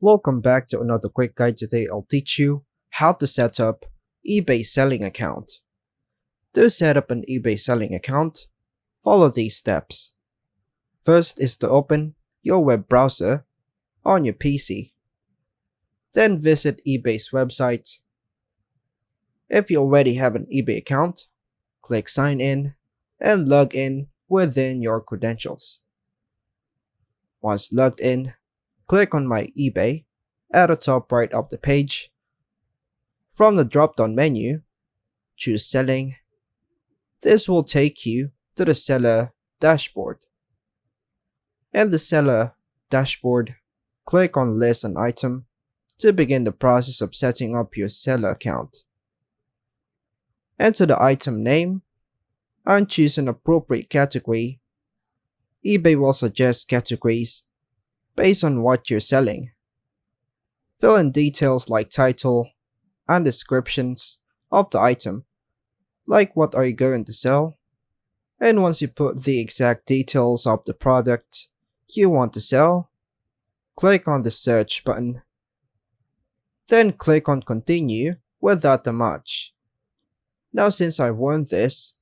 Welcome back to another quick guide. Today I'll teach you how to set up eBay selling account. To set up an eBay selling account, follow these steps. First is to open your web browser on your PC. Then visit eBay's website. If you already have an eBay account, click sign in and log in within your credentials. Once logged in, click on My eBay at the top right of the page. From the drop-down menu, choose Selling. This will take you to the Seller dashboard. In the Seller dashboard, click on List an Item to begin the process of setting up your seller account. Enter the item name and choose an appropriate category. eBay will suggest categories based on what you're selling. Fill in details like title and descriptions of the item, like what are you going to sell, and once you put the exact details of the product you want to sell, click on the search button. Then click on continue without the match. Now since I want this,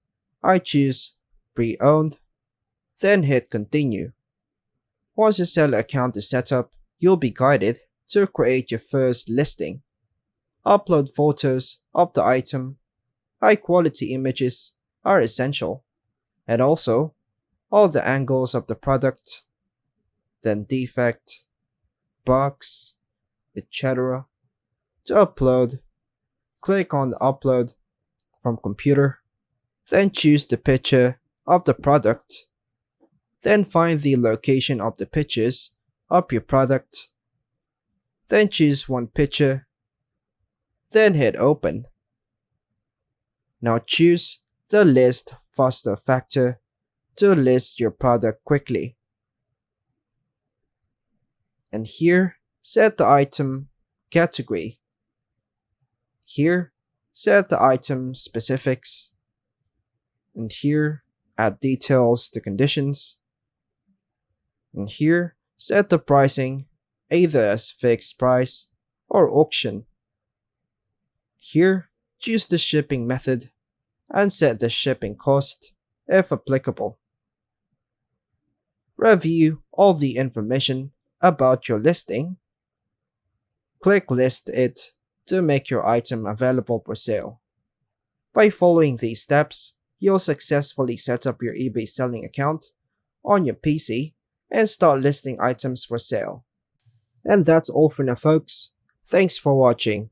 I choose pre-owned, then hit continue. Once your seller account is set up, you'll be guided to create your first listing. Upload photos of the item. High quality images are essential, and also all the angles of the product, then defect, box, etc. To upload, click on the upload from computer, then choose the picture of the product. Then find the location of the pictures of your product. Then choose one picture. Then hit open. Now choose the list faster factor to list your product quickly. And here, set the item category. Here, set the item specifics. And here, add details to conditions. And here, set the pricing either as fixed price or auction. Here, choose the shipping method and set the shipping cost if applicable. Review all the information about your listing. Click List It to make your item available for sale. By following these steps, you'll successfully set up your eBay selling account on your PC and start listing items for sale. And that's all for now, folks. Thanks for watching.